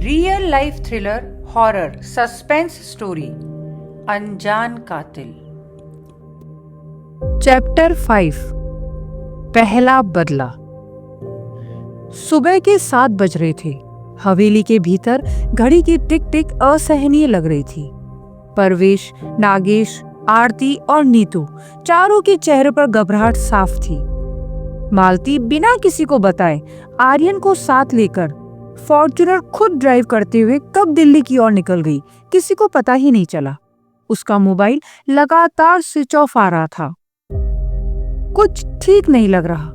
Real life thriller horror suspense story अनजान कातिल। Chapter 5 पहला बदला। सुबह के 7 बज रहे थे। हवेली के भीतर घड़ी की टिक टिक असहनीय लग रही थी। परवेश, नागेश, आरती और नीतू चारों के चेहरे पर घबराहट साफ थी। मालती बिना किसी को बताए आर्यन को साथ लेकर फॉर्च्यूनर खुद ड्राइव करते हुए कब दिल्ली की ओर निकल गई, किसी को पता ही नहीं चला। उसका मोबाइल लगातार स्विच ऑफ आ रहा था। कुछ ठीक नहीं लग रहा,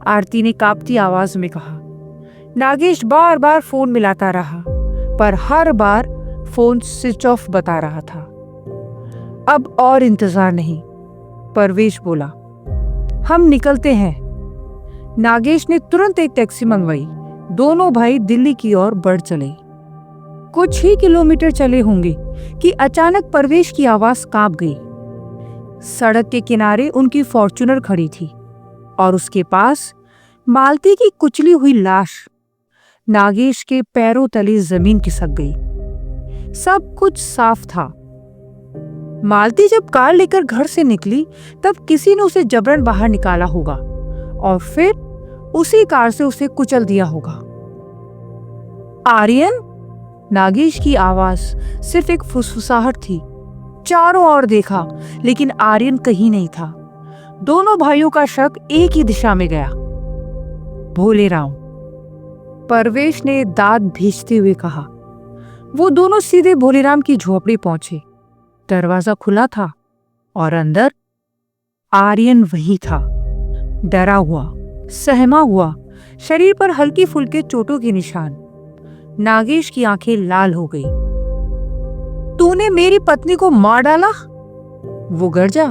आरती ने कांपती आवाज में कहा। नागेश बार बार फोन मिलाता रहा, पर हर बार फोन स्विच ऑफ बता रहा था। अब और इंतजार नहीं, परवेश बोला। हम निकलते हैं। नागेश ने तुरंत एक टैक्सी मंगवाई। दोनों भाई दिल्ली की ओर बढ़ चले। कुछ ही किलोमीटर चले होंगे कि अचानक परवेश की आवाज कांप गई। सड़क के किनारे उनकी फॉर्च्यूनर खड़ी थी और उसके पास मालती की कुचली हुई लाश। नागेश के पैरों तले जमीन खिसक गई। सब कुछ साफ था। मालती जब कार लेकर घर से निकली तब किसी ने उसे जबरन बाहर निकाला होगा और फिर उसी कार से उसे कुचल दिया होगा। आर्यन? नागेश की आवाज सिर्फ एक फुसफुसाहट थी। चारों ओर देखा, लेकिन आर्यन कहीं नहीं था। दोनों भाइयों का शक एक ही दिशा में गया, भोलेराम। परवेश ने दांत भींचते हुए कहा। वो दोनों सीधे भोलेराम की झोपड़ी पहुंचे। दरवाजा खुला था और अंदर आर्यन वही था, डरा हुआ, सहमा हुआ, शरीर पर हल्की फुल्के चोटों के निशान। नागेश की आंखें लाल हो गई। तूने मेरी पत्नी को मार डाला? वो गरजा।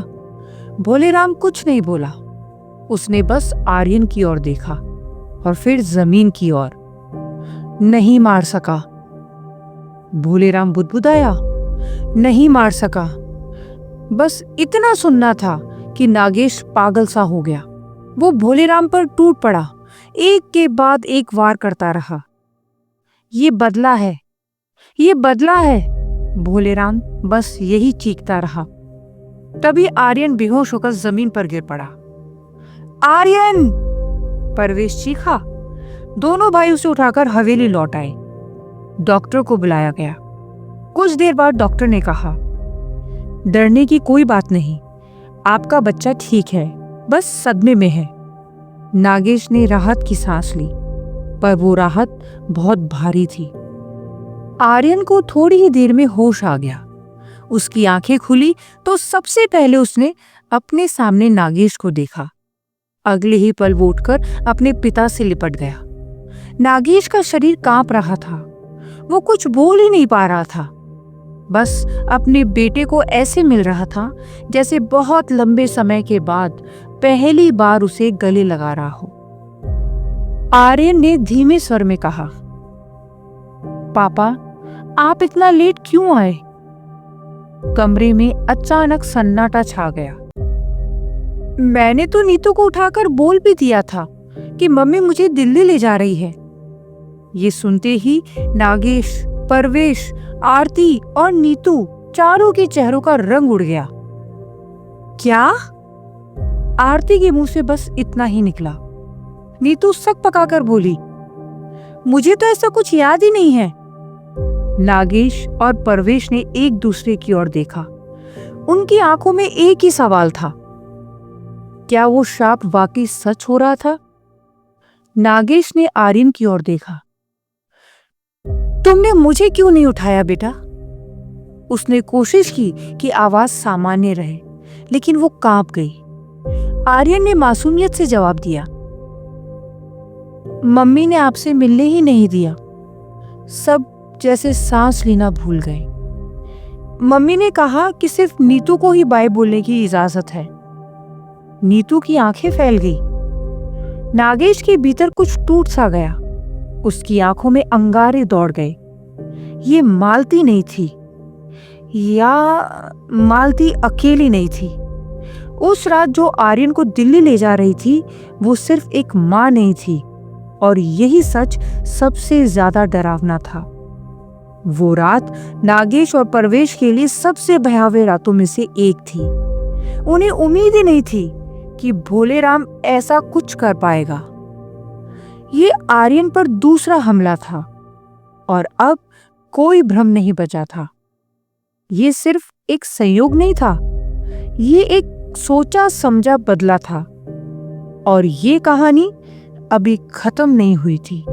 भोलेराम कुछ नहीं बोला। उसने बस आर्यन की ओर देखा और फिर जमीन की ओर। नहीं मार सका, भोलेराम बुदबुदाया। नहीं मार सका। बस इतना सुनना था कि नागेश पागल सा हो गया। वो भोलेराम पर टूट पड़ा, एक के बाद एक वार करता रहा। ये बदला है, ये बदला है, भोलेराम बस यही चीखता रहा। तभी आर्यन बेहोश होकर जमीन पर गिर पड़ा। आर्यन! परवेश चीखा। दोनों भाई उसे उठाकर हवेली लौट आए। डॉक्टर को बुलाया गया। कुछ देर बाद डॉक्टर ने कहा, डरने की कोई बात नहीं, आपका बच्चा ठीक है, बस सदमे में है। नागेश ने राहत की सांस ली, पर वो राहत बहुत भारी थी। आर्यन को थोड़ी ही देर में होश आ गया। उसकी आंखें खुली तो सबसे पहले उसने अपने सामने नागेश को देखा। अगले ही पल वो उठकर अपने पिता से लिपट गया। नागेश का शरीर कांप रहा था। वो कुछ बोल ही नहीं पा रहा था, बस अपने बेटे को ऐसे मिल रहा था जैसे बहुत लंबे समय के बाद पहली बार उसे गले लगा रहा हो। आर्यन ने धीमे स्वर में कहा, पापा, आप इतना लेट क्यों आए? कमरे में अचानक सन्नाटा छा गया। मैंने तो नीतू को उठाकर बोल भी दिया था कि मम्मी मुझे दिल्ली ले जा रही है। ये सुनते ही नागेश, परवेश, आरती और नीतू चारों के चेहरों का रंग उड़ गया। क्या? आरती के मुंह से बस इतना ही निकला। नीतू सक पकाकर बोली, मुझे तो ऐसा कुछ याद ही नहीं है। नागेश और परवेश ने एक दूसरे की ओर देखा। उनकी आंखों में एक ही सवाल था, क्या वो शाप वाकई सच हो रहा था? नागेश ने आर्यन की ओर देखा। तुमने मुझे क्यों नहीं उठाया बेटा? उसने कोशिश की कि आवाज सामान्य रहे, लेकिन वो कांप गई। आर्यन ने मासूमियत से जवाब दिया, मम्मी ने आपसे मिलने ही नहीं दिया। सब जैसे सांस लेना भूल गए। मम्मी ने कहा कि सिर्फ नीतू को ही बाय बोलने की इजाजत है। नीतू की आंखें फैल गई। नागेश के भीतर कुछ टूट सा गया। उसकी आंखों में अंगारे दौड़ गए। ये मालती नहीं थी, या मालती अकेली नहीं थी। उस रात जो आर्यन को दिल्ली ले जा रही थी, वो सिर्फ एक माँ नहीं थी और यही सच सबसे ज्यादा डरावना था। वो रात नागेश और परवेश के लिए सबसे भयावह रातों में से एक थी। उन्हें उम्मीद ही नहीं थी कि भोलेराम ऐसा कुछ कर पाएगा। ये आर्यन पर दूसरा हमला था और अब कोई भ्रम नहीं बचा था। ये सिर्फ एक संयोग नहीं था, ये एक सोचा समझा बदला था। और ये कहानी अभी खत्म नहीं हुई थी।